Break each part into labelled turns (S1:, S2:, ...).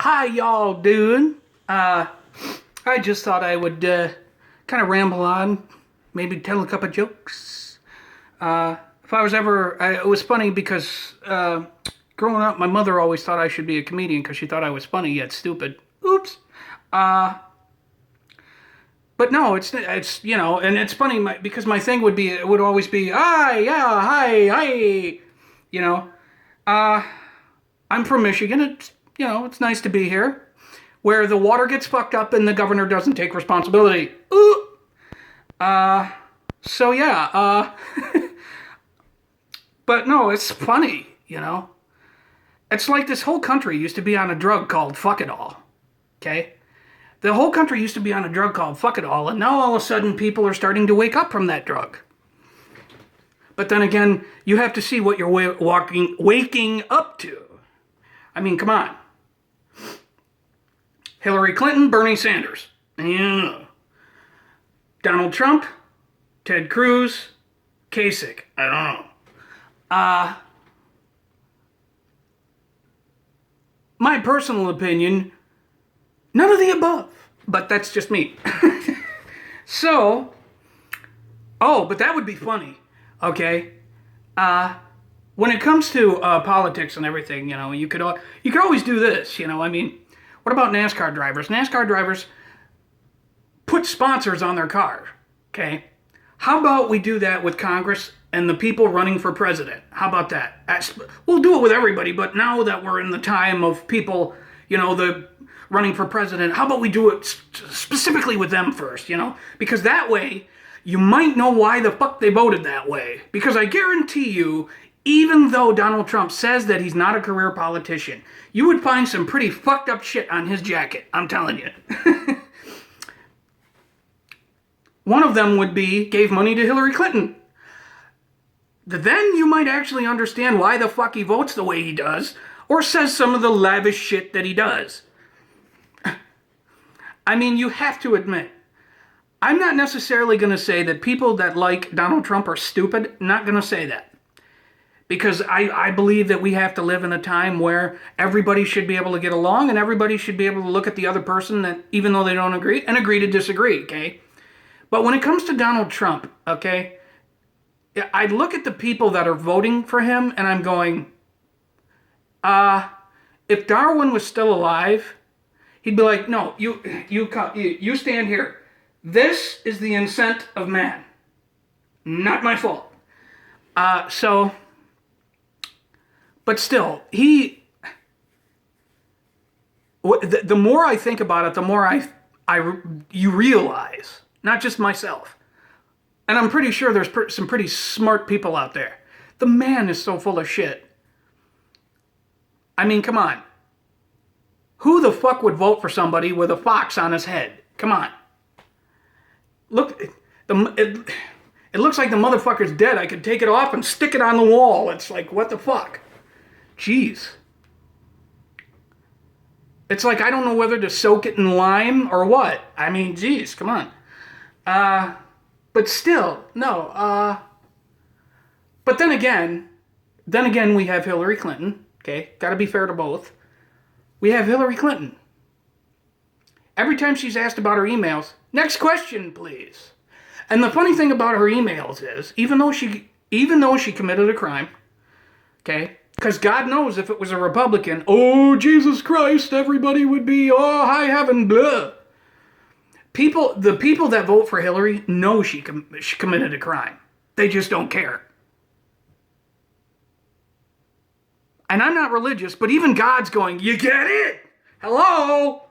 S1: How y'all doing? I just thought I would kind of ramble on, maybe tell a couple jokes. If I was ever, it was funny because growing up, my mother always thought I should be a comedian because she thought I was funny yet stupid. Oops. Uh, but no, it's and it's funny because my thing it would always be, hi, yeah, hi, you know. Uh, I'm from Michigan. It's nice to be here, where the water gets fucked up and the governor doesn't take responsibility. Ooh. So yeah. But no, it's funny. It's like this whole country used to be on a drug called Fuck It All. Okay? The whole country used to be on a drug called Fuck It All, and now all of a sudden people are starting to wake up from that drug. But then again, you have to see what you're waking up to. I mean, come on. Hillary Clinton, Bernie Sanders. Yeah. Donald Trump, Ted Cruz, Kasich. I don't know. My personal opinion, none of the above. But that's just me. So, but that would be funny. Okay? When it comes to politics and everything, you could always do this. I mean, what about NASCAR drivers? NASCAR drivers put sponsors on their car. Okay, how about we do that with Congress and the people running for president? How about that? We'll do it with everybody, but now that we're in the time of people, the running for president, how about we do it specifically with them first? Because that way you might know why the fuck they voted that way. Because I guarantee you, even though Donald Trump says that he's not a career politician, you would find some pretty fucked up shit on his jacket. I'm telling you. One of them would be, gave money to Hillary Clinton. Then you might actually understand why the fuck he votes the way he does, or says some of the lavish shit that he does. I mean, you have to admit, I'm not necessarily going to say that people that like Donald Trump are stupid. Not going to say that. Because I believe that we have to live in a time where everybody should be able to get along and everybody should be able to look at the other person, that even though they don't agree, and agree to disagree, okay? But when it comes to Donald Trump, okay, I look at the people that are voting for him and I'm going, if Darwin was still alive, he'd be like, no, you stand here. This is the ascent of man. Not my fault. But still, the more I think about it, the more you realize, not just myself, and I'm pretty sure there's some pretty smart people out there. The man is so full of shit. I mean, come on. Who the fuck would vote for somebody with a fox on his head? Come on. Look, it looks like the motherfucker's dead. I could take it off and stick it on the wall. It's like, what the fuck? Jeez. It's like I don't know whether to soak it in lime or what. I mean, geez, come on. But still, no. But then again, we have Hillary Clinton. Okay, got to be fair to both. We have Hillary Clinton. Every time she's asked about her emails, next question, please. And the funny thing about her emails is, even though she committed a crime, okay, because God knows if it was a Republican, oh, Jesus Christ, everybody would be, oh, high heaven, blah. The people that vote for Hillary know she committed a crime. They just don't care. And I'm not religious, but even God's going, you get it? Hello?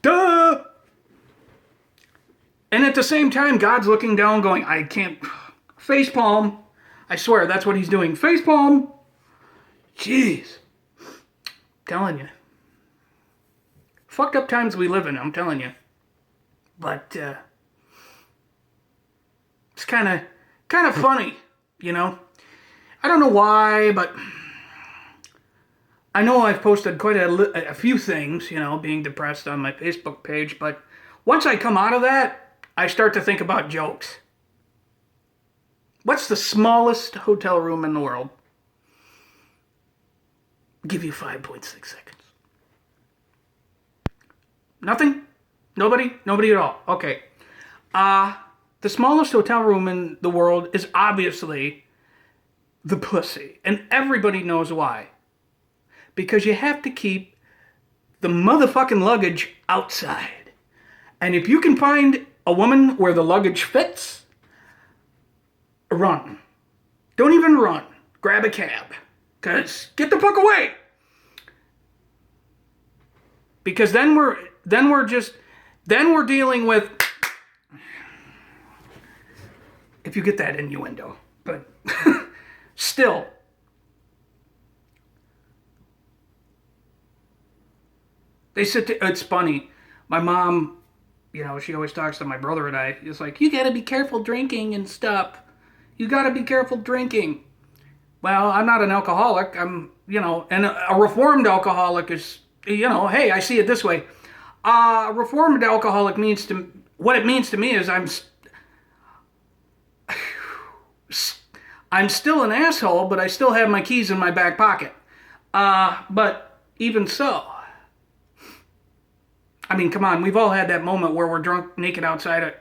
S1: Duh. And at the same time, God's looking down going, I can't, facepalm. I swear, that's what he's doing. Facepalm. Jeez. Telling you. Fucked up times we live in, I'm telling you. But, it's kind of funny, I don't know why, but I know I've posted quite a few things, being depressed on my Facebook page, but once I come out of that, I start to think about jokes. What's the smallest hotel room in the world? I'll give you 5.6 seconds. Nothing? Nobody? Nobody at all. Okay. The smallest hotel room in the world is obviously the pussy. And everybody knows why. Because you have to keep the motherfucking luggage outside. And if you can find a woman where the luggage fits, run. Don't even run. Grab a cab. Because get the fuck away. Because then we're dealing with, if you get that innuendo. But still. It's funny. My mom, she always talks to my brother and I. It's like, you gotta be careful drinking and stuff. You gotta be careful drinking. Well, I'm not an alcoholic. I'm, and a reformed alcoholic is, hey, I see it this way. Reformed alcoholic what it means to me is I'm still an asshole, but I still have my keys in my back pocket. But even so, I mean, come on, we've all had that moment where we're drunk naked outside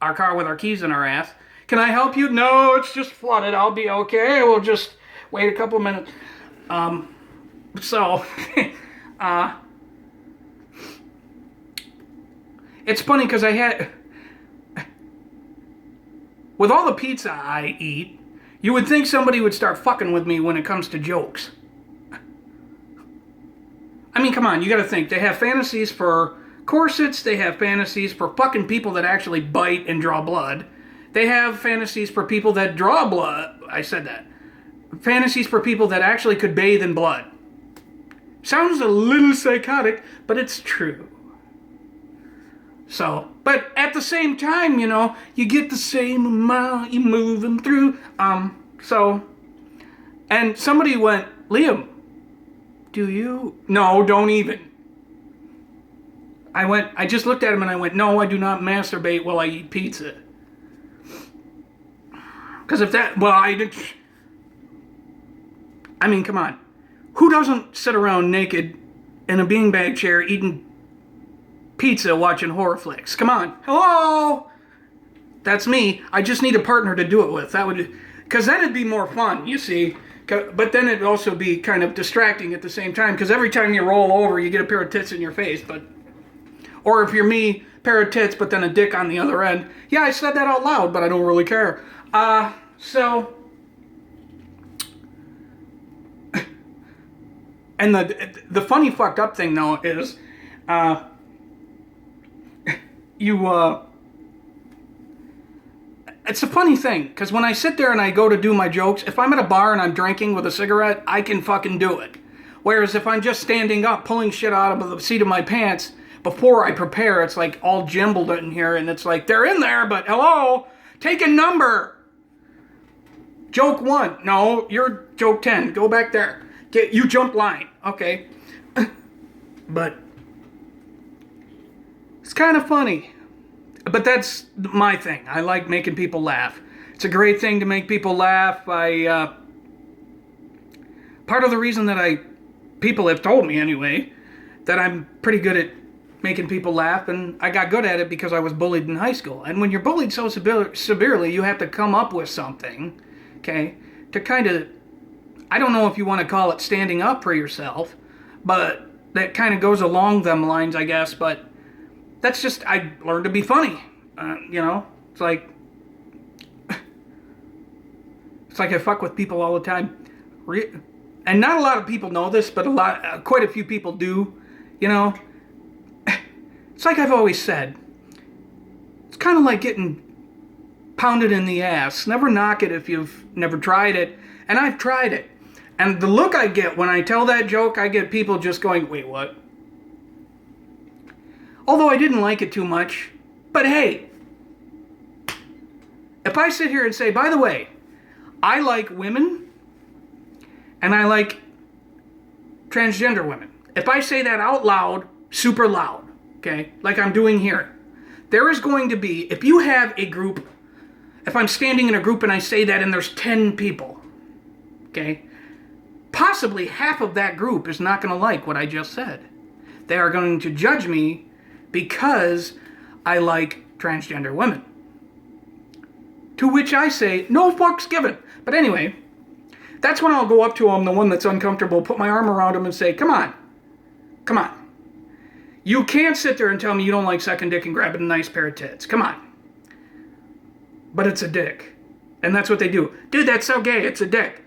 S1: our car with our keys in our ass. Can I help you? No, it's just flooded. I'll be okay. We'll just wait a couple of minutes. It's funny because with all the pizza I eat, you would think somebody would start fucking with me when it comes to jokes. I mean, come on, you gotta think. They have fantasies for corsets, they have fantasies for fucking people that actually bite and draw blood. They have fantasies for people that draw blood. I said that. Fantasies for people that actually could bathe in blood. Sounds a little psychotic, but it's true. So, but at the same time, you get the same amount you're moving through. And somebody went, Liam, do you? No, don't even. I just looked at him and I went, no, I do not masturbate while I eat pizza. Because I mean, come on. Who doesn't sit around naked in a beanbag chair eating pizza watching horror flicks? Come on. Hello? That's me. I just need a partner to do it with. Because then it'd be more fun, you see. But then it'd also be kind of distracting at the same time. Because every time you roll over, you get a pair of tits in your face. Or if you're me, pair of tits, but then a dick on the other end. Yeah, I said that out loud, but I don't really care. And the funny fucked up thing though is, it's a funny thing, because when I sit there and I go to do my jokes, if I'm at a bar and I'm drinking with a cigarette, I can fucking do it. Whereas if I'm just standing up, pulling shit out of the seat of my pants, before I prepare, it's like all jumbled in here, and it's like, they're in there, but hello, take a number. Joke 1. No, you're joke 10. Go back there. You jump line. Okay. But it's kind of funny. But that's my thing. I like making people laugh. It's a great thing to make people laugh. Part of the reason that people have told me anyway, that I'm pretty good at making people laugh, and I got good at it because I was bullied in high school. And when you're bullied so severely, you have to come up with something, okay, to kind of, I don't know if you want to call it standing up for yourself, but that kind of goes along them lines, I guess. But that's just, I learned to be funny, it's like I fuck with people all the time, and not a lot of people know this, but quite a few people do, It's like I've always said, it's kind of like getting pounded in the ass. Never knock it if you've never tried it. And I've tried it. And the look I get when I tell that joke, I get people just going, wait, what? Although I didn't like it too much. But hey, if I sit here and say, by the way, I like women and I like transgender women. If I say that out loud, super loud, okay, like I'm doing here, there is going to be, if you have a group, if I'm standing in a group and I say that and there's 10 people, okay, possibly half of that group is not going to like what I just said. They are going to judge me because I like transgender women. To which I say, no fucks given. But anyway, that's when I'll go up to them, the one that's uncomfortable, put my arm around them and say, come on. Come on. You can't sit there and tell me you don't like sucking dick and grabbing a nice pair of tits. Come on. But it's a dick. And that's what they do. Dude, that's so gay. It's a dick.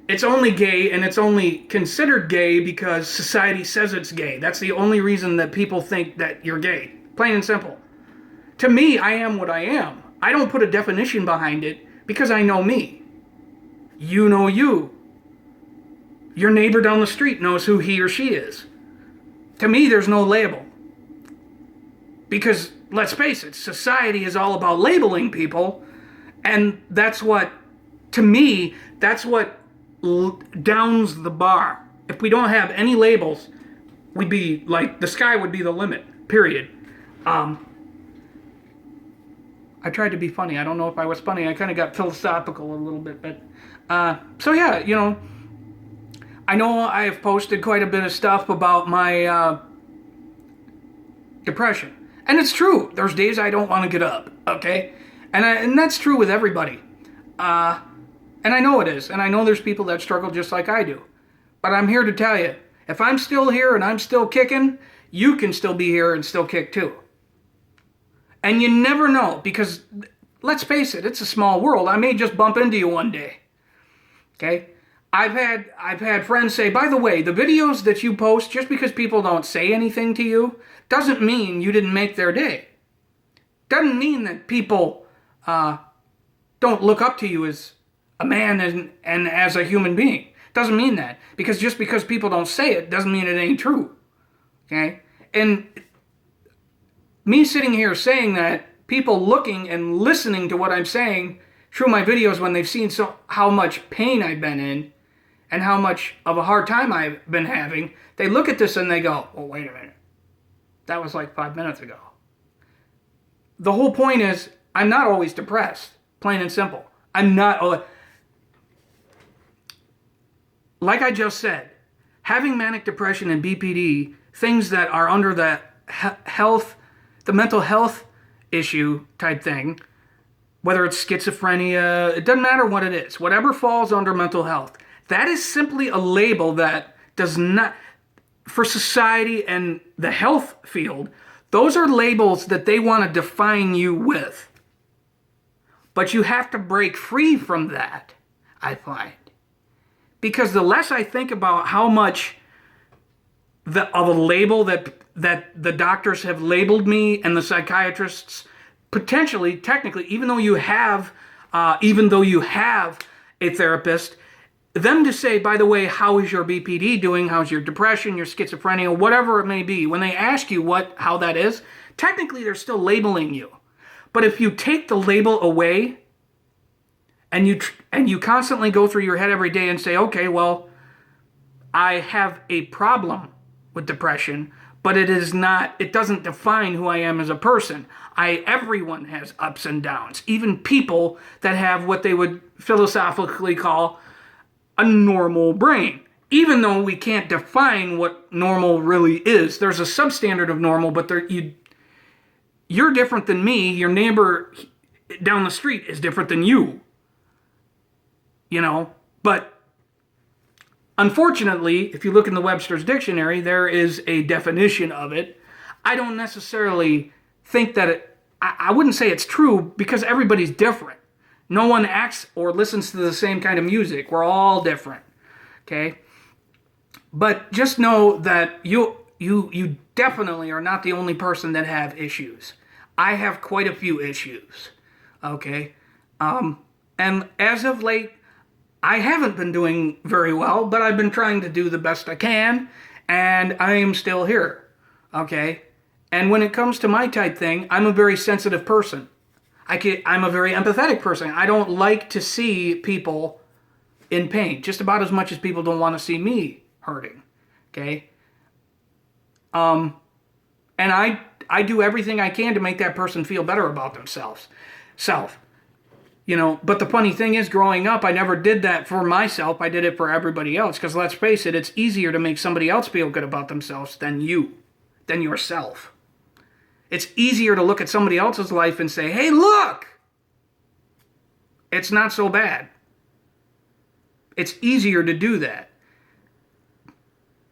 S1: It's only gay, and it's only considered gay because society says it's gay. That's the only reason that people think that you're gay. Plain and simple. To me, I am what I am. I don't put a definition behind it because I know me. You know you. Your neighbor down the street knows who he or she is. To me, there's no label. Because, let's face it, society is all about labeling people, and that's what, to me, that's what downs the bar. If we don't have any labels, we'd be like, the sky would be the limit, period. I tried to be funny. I don't know if I was funny. I kind of got philosophical a little bit, but, so yeah, you know, I know I've posted quite a bit of stuff about my, depression. And it's true. There's days I don't want to get up, okay? And that's true with everybody. And I know it is. And I know there's people that struggle just like I do. But I'm here to tell you, if I'm still here and I'm still kicking, you can still be here and still kick too. And you never know, because let's face it, it's a small world. I may just bump into you one day. Okay? I've had friends say, by the way, the videos that you post, just because people don't say anything to you, doesn't mean you didn't make their day. Doesn't mean that people don't look up to you as a man and as a human being. Doesn't mean that. Because just because people don't say it, doesn't mean it ain't true. Okay? And me sitting here saying that, people looking and listening to what I'm saying through my videos when they've seen how much pain I've been in and how much of a hard time I've been having, they look at this and they go, well, wait a minute. That was like 5 minutes ago. The whole point is, I'm not always depressed. Plain and simple. I'm not. Like I just said, having manic depression and BPD, things that are under the the mental health issue type thing, whether it's schizophrenia, it doesn't matter what it is, whatever falls under mental health, that is simply a label that does not, for society and the health field, those are labels that they want to define you with. But you have to break free from that, I find. Because the less I think about how much of a label that the doctors have labeled me and the psychiatrists, potentially, technically, even though you have a therapist, them to say, by the way, how is your BPD doing? How's your depression, your schizophrenia, whatever it may be? When they ask you how that is, technically they're still labeling you. But if you take the label away and you constantly go through your head every day and say, okay, well, I have a problem with depression, but it doesn't define who I am as a person. Everyone has ups and downs, even people that have what they would philosophically call a normal brain. Even though we can't define what normal really is, there's a substandard of normal, but you're different than me. Your neighbor down the street is different than you. You know, but unfortunately, if you look in the Webster's Dictionary, there is a definition of it. I don't necessarily think that I wouldn't say it's true because everybody's different. No one acts or listens to the same kind of music. We're all different. Okay? But just know that you definitely are not the only person that have issues. I have quite a few issues. Okay? And as of late, I haven't been doing very well, but I've been trying to do the best I can, and I am still here. Okay? And when it comes to my type thing, I'm a very sensitive person. I'm a very empathetic person. I don't like to see people in pain, just about as much as people don't want to see me hurting. Okay? And I do everything I can to make that person feel better about themselves. You know, but the funny thing is, growing up, I never did that for myself. I did it for everybody else. Because let's face it, it's easier to make somebody else feel good about themselves than yourself. It's easier to look at somebody else's life and say, hey, look, it's not so bad. It's easier to do that.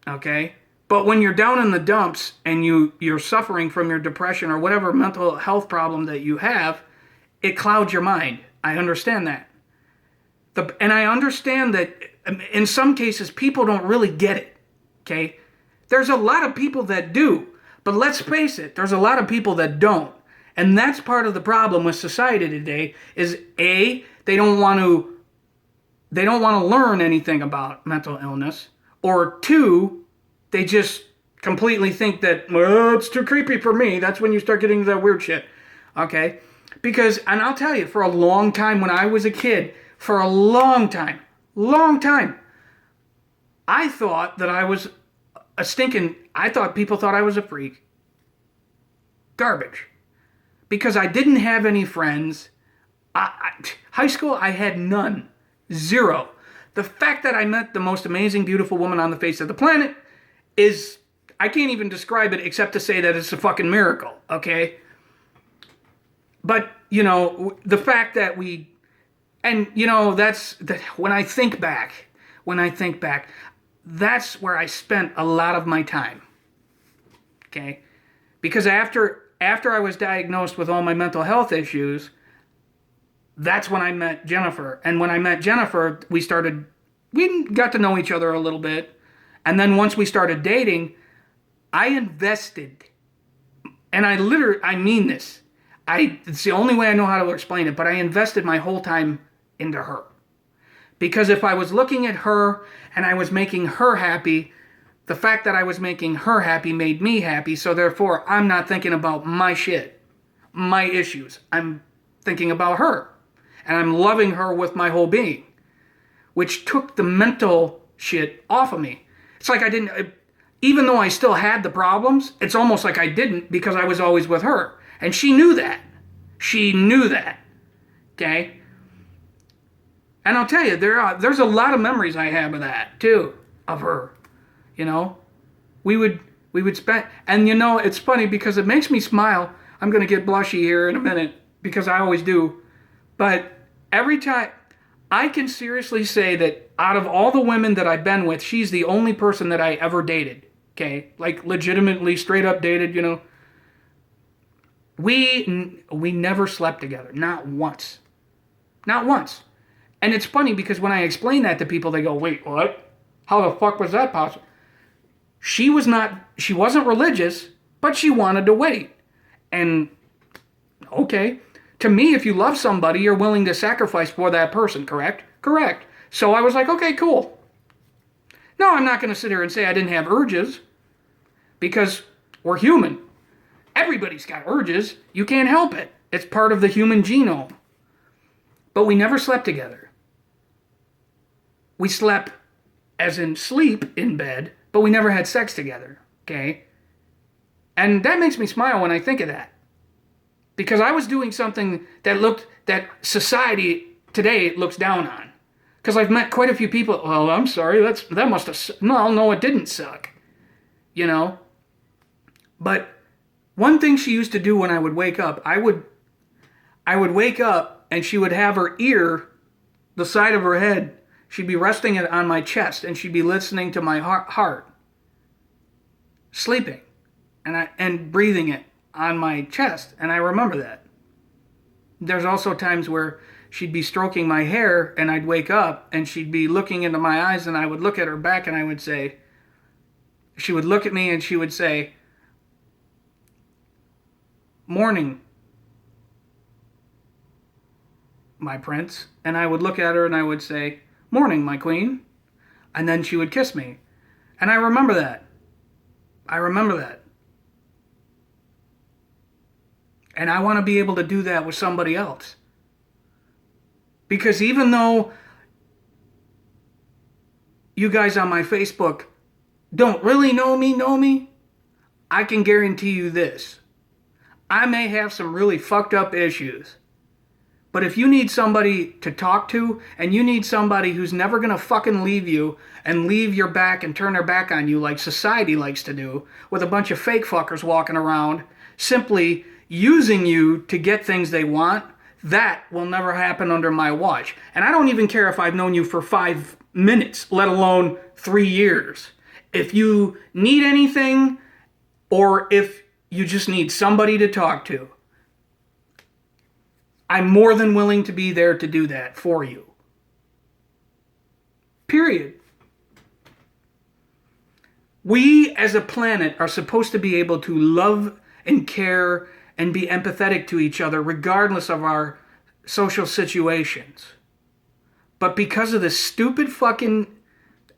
S1: Okay? But when you're down in the dumps and you're suffering from your depression or whatever mental health problem that you have, it clouds your mind. I understand that. And I understand that in some cases people don't really get it. Okay? There's a lot of people that do. But let's face it, there's a lot of people that don't. And that's part of the problem with society today is A, they don't want to learn anything about mental illness, or two, they just completely think that, well, it's too creepy for me. That's when you start getting that weird shit. Okay? Because, and I'll tell you, for a long time when I was a kid, for a long time, I thought that I was I thought people thought I was a freak. Garbage. Because I didn't have any friends. High school, I had none. Zero. The fact that I met the most amazing, beautiful woman on the face of the planet is, I can't even describe it except to say that it's a fucking miracle, okay? But, the fact that when I think back, that's where I spent a lot of my time, okay? Because after I was diagnosed with all my mental health issues, that's when I met Jennifer. And when I met Jennifer, we got to know each other a little bit. And then once we started dating, I invested, and I mean this. It's the only way I know how to explain it, but I invested my whole time into her. Because if I was looking at her and I was making her happy, the fact that I was making her happy made me happy, so therefore I'm not thinking about my shit, my issues. I'm thinking about her. And I'm loving her with my whole being, which took the mental shit off of me. It's like even though I still had the problems, it's almost like I didn't because I was always with her. And she knew that. Okay? And I'll tell you, there's a lot of memories I have of that, too, of her. We would spend, and it's funny because it makes me smile. I'm going to get blushy here in a minute because I always do. But every time, I can seriously say that out of all the women that I've been with, she's the only person that I ever dated. Okay? Like legitimately straight up dated, We never slept together. Not once. Not once. And it's funny because when I explain that to people, they go, wait, what? How the fuck was that possible? She wasn't religious, but she wanted to wait. And, okay. To me, if you love somebody, you're willing to sacrifice for that person, correct? Correct. So I was like, okay, cool. No, I'm not going to sit here and say I didn't have urges, because we're human. Everybody's got urges. You can't help it. It's part of the human genome. But we never slept together. We slept, as in sleep, in bed, but we never had sex together, okay? And that makes me smile when I think of that. Because I was doing something that society today looks down on. Because I've met quite a few people, well, I'm sorry, that must have, no, it didn't suck. But one thing she used to do when I would wake up, I would wake up and she would have her ear, the side of her head, she'd be resting it on my chest and she'd be listening to my heart, sleeping, and breathing it on my chest. And I remember that. There's also times where she'd be stroking my hair and I'd wake up and she'd be looking into my eyes and I would look at her back and I would say, she would look at me and she would say, morning, my prince. And I would look at her and I would say, morning, my queen. And then she would kiss me. And I remember that. And I want to be able to do that with somebody else. Because even though you guys on my Facebook don't really know me, I can guarantee you this. I may have some really fucked up issues. But if you need somebody to talk to, and you need somebody who's never going to fucking leave you and leave your back and turn their back on you like society likes to do, with a bunch of fake fuckers walking around simply using you to get things they want, that will never happen under my watch. And I don't even care if I've known you for 5 minutes, let alone 3 years. If you need anything, or if you just need somebody to talk to, I'm more than willing to be there to do that for you. Period. We as a planet are supposed to be able to love and care and be empathetic to each other regardless of our social situations. But because of this stupid fucking,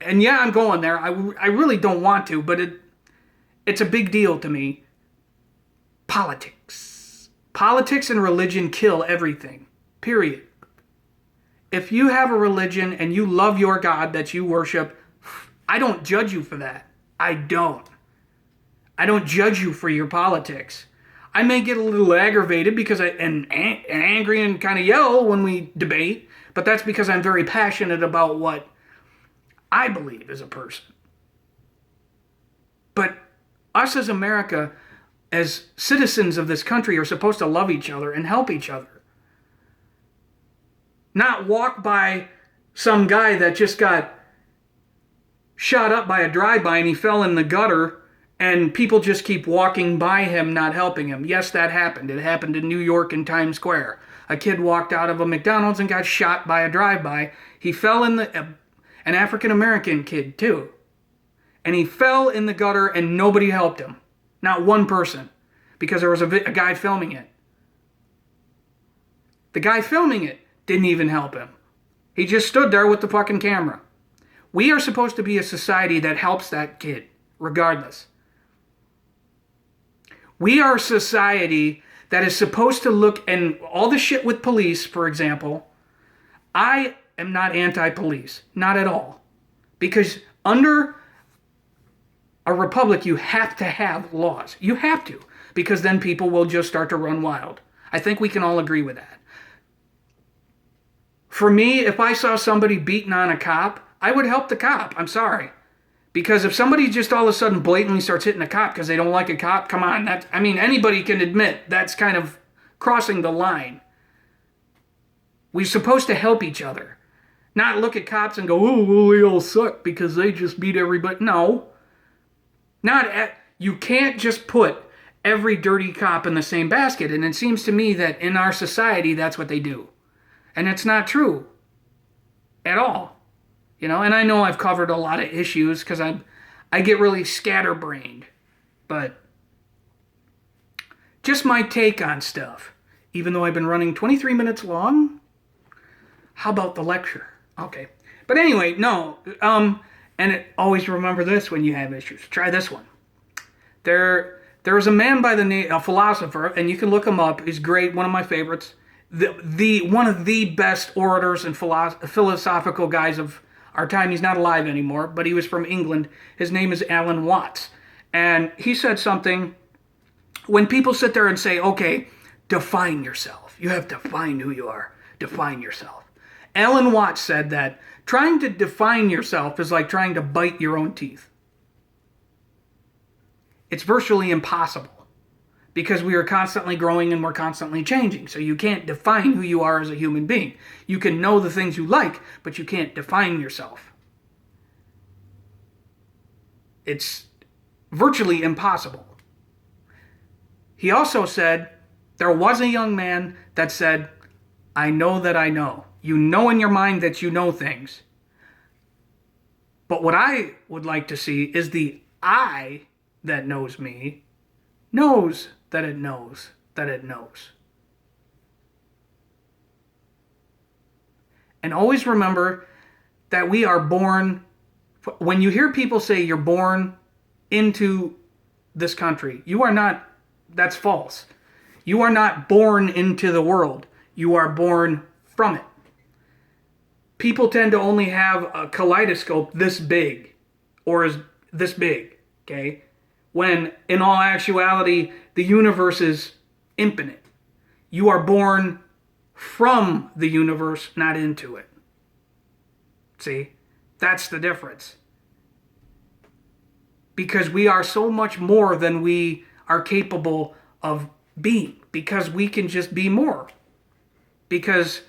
S1: and yeah, I'm going there. I really don't want to, but it's a big deal to me. Politics. Politics and religion kill everything. Period. If you have a religion and you love your God that you worship, I don't judge you for that. I don't. I don't judge you for your politics. I may get a little aggravated because and angry and kind of yell when we debate, but that's because I'm very passionate about what I believe as a person. But us as America, as citizens of this country, are supposed to love each other and help each other. Not walk by some guy that just got shot up by a drive-by and he fell in the gutter and people just keep walking by him, not helping him. Yes, that happened. It happened in New York in Times Square. A kid walked out of a McDonald's and got shot by a drive-by. He fell in an African-American kid too. And he fell in the gutter and nobody helped him. Not one person. Because there was a guy filming it. The guy filming it didn't even help him. He just stood there with the fucking camera. We are supposed to be a society that helps that kid, regardless. We are a society that is supposed to look, and all the shit with police, for example, I am not anti-police. Not at all. Because under a republic, you have to have laws. You have to. Because then people will just start to run wild. I think we can all agree with that. For me, if I saw somebody beating on a cop, I would help the cop. I'm sorry. Because if somebody just all of a sudden blatantly starts hitting a cop because they don't like a cop, come on. Anybody can admit that's kind of crossing the line. We're supposed to help each other. Not look at cops and go, oh, well, they all suck because they just beat everybody. No. You can't just put every dirty cop in the same basket. And it seems to me that in our society, that's what they do. And it's not true at all. And I know I've covered a lot of issues because I get really scatterbrained. But just my take on stuff. Even though I've been running 23 minutes long, how about the lecture? Okay. But anyway, no. Always remember this when you have issues. Try this one. There was a man by the name, a philosopher, and you can look him up. He's great, one of my favorites. One of the best orators and philosophical guys of our time. He's not alive anymore, but he was from England. His name is Alan Watts. And he said something, when people sit there and say, okay, define yourself. You have to find who you are. Define yourself. Alan Watts said that trying to define yourself is like trying to bite your own teeth. It's virtually impossible. Because we are constantly growing and we're constantly changing. So you can't define who you are as a human being. You can know the things you like, but you can't define yourself. It's virtually impossible. He also said, there was a young man that said, I know that I know. You know in your mind that you know things. But what I would like to see is the I that knows me knows that it knows that it knows. And always remember that we are born, when you hear people say you're born into this country, you are not, that's false. You are not born into the world. You are born from it. People tend to only have a kaleidoscope this big, or is this big, okay? When in all actuality, the universe is infinite. You are born from the universe, not into it. See? That's the difference. Because we are so much more than we are capable of being, because we can just be more. Because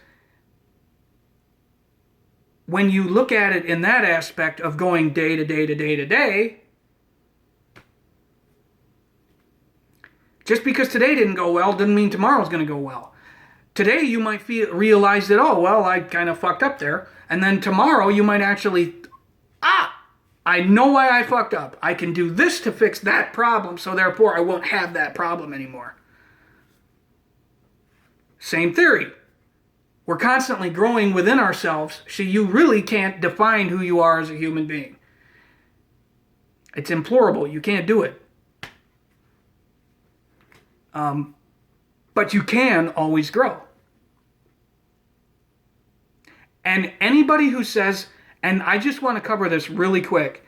S1: when you look at it in that aspect of going day to day to day to day, just because today didn't go well doesn't mean tomorrow's going to go well. Today you might realize that, oh, well, I kind of fucked up there. And then tomorrow you might actually, I know why I fucked up. I can do this to fix that problem, so therefore I won't have that problem anymore. Same theory. We're constantly growing within ourselves, so you really can't define who you are as a human being. It's implorable. You can't do it. But you can always grow. And anybody who says, and I just want to cover this really quick,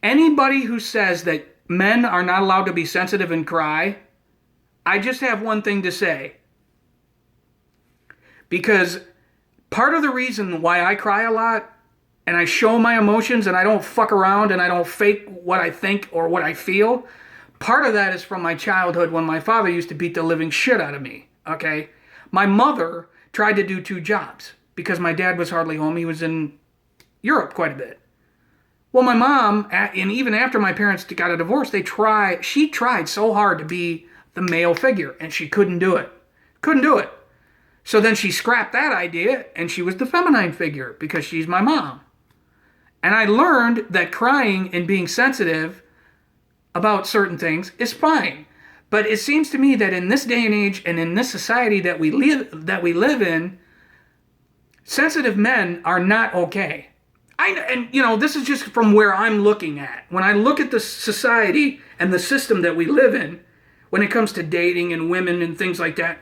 S1: anybody who says that men are not allowed to be sensitive and cry, I just have one thing to say. Because part of the reason why I cry a lot, and I show my emotions, and I don't fuck around, and I don't fake what I think or what I feel, part of that is from my childhood when my father used to beat the living shit out of me, okay? My mother tried to do 2 jobs because my dad was hardly home. He was in Europe quite a bit. Well, my mom, and even after my parents got a divorce, she tried so hard to be the male figure, and she couldn't do it. Couldn't do it. So then she scrapped that idea, and she was the feminine figure because she's my mom. And I learned that crying and being sensitive about certain things is fine. But it seems to me that in this day and age and in this society that we live in, sensitive men are not okay. This is just from where I'm looking at. When I look at the society and the system that we live in, when it comes to dating and women and things like that,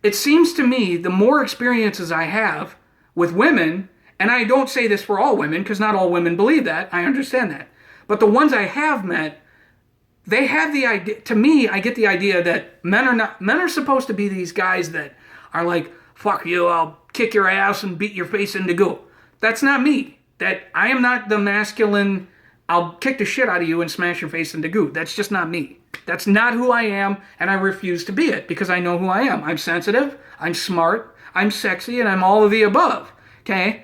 S1: it seems to me the more experiences I have with women, and I don't say this for all women because not all women believe that, I understand that, but the ones I have met, they have the idea, to me, I get the idea that men are supposed to be these guys that are like, fuck you, I'll kick your ass and beat your face into goo. That's not me. That I am not the masculine, I'll kick the shit out of you and smash your face into goo. That's just not me. That's not who I am, and I refuse to be it because I know who I am. I'm sensitive, I'm smart, I'm sexy, and I'm all of the above, okay?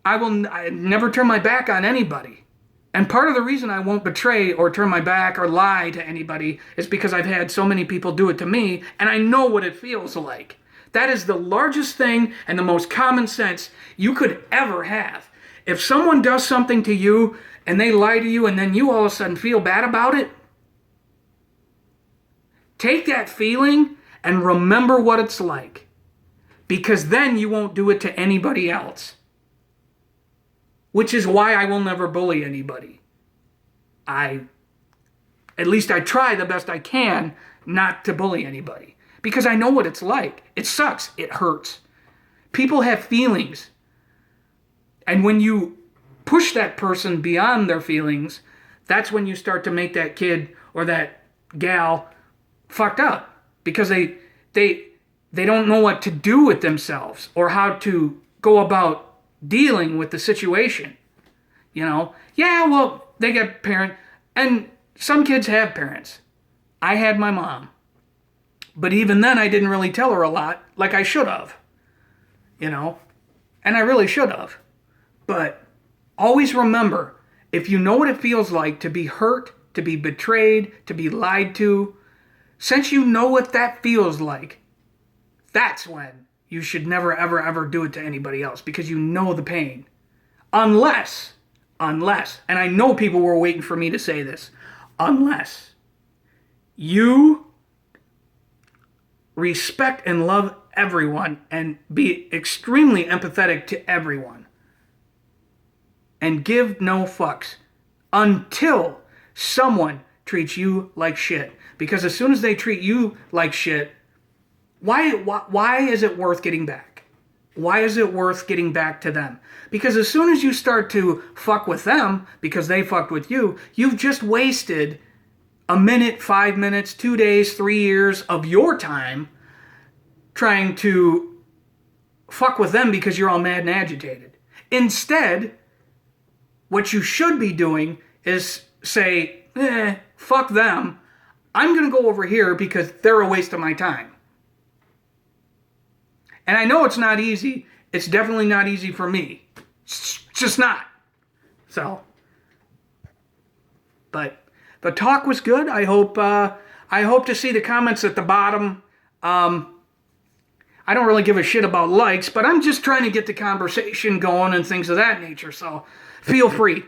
S1: I never turn my back on anybody. And part of the reason I won't betray or turn my back or lie to anybody is because I've had so many people do it to me, and I know what it feels like. That is the largest thing and the most common sense you could ever have. If someone does something to you and they lie to you and then you all of a sudden feel bad about it, take that feeling and remember what it's like. Because then you won't do it to anybody else. Which is why I will never bully anybody. At least I try the best I can not to bully anybody. Because I know what it's like. It sucks. It hurts. People have feelings. And when you push that person beyond their feelings, that's when you start to make that kid or that gal fucked up. Because they don't know what to do with themselves or how to go about dealing with the situation. Yeah, well, they get parent, and some kids have parents. I had my mom. But even then, I didn't really tell her a lot like I should have. And I really should have. But always remember, if you know what it feels like to be hurt, to be betrayed, to be lied to, since you know what that feels like, that's when you should never, ever, ever do it to anybody else because you know the pain. Unless, and I know people were waiting for me to say this, unless you respect and love everyone and be extremely empathetic to everyone and give no fucks until someone treats you like shit. Because as soon as they treat you like shit, why is it worth getting back? Why is it worth getting back to them? Because as soon as you start to fuck with them because they fucked with you, you've just wasted a minute, 5 minutes, 2 days, 3 years of your time trying to fuck with them because you're all mad and agitated. Instead, what you should be doing is say, fuck them. I'm going to go over here because they're a waste of my time. And I know it's not easy. It's definitely not easy for me. It's just not. So, but the talk was good. I hope to see the comments at the bottom. I don't really give a shit about likes, but I'm just trying to get the conversation going and things of that nature. So, feel free.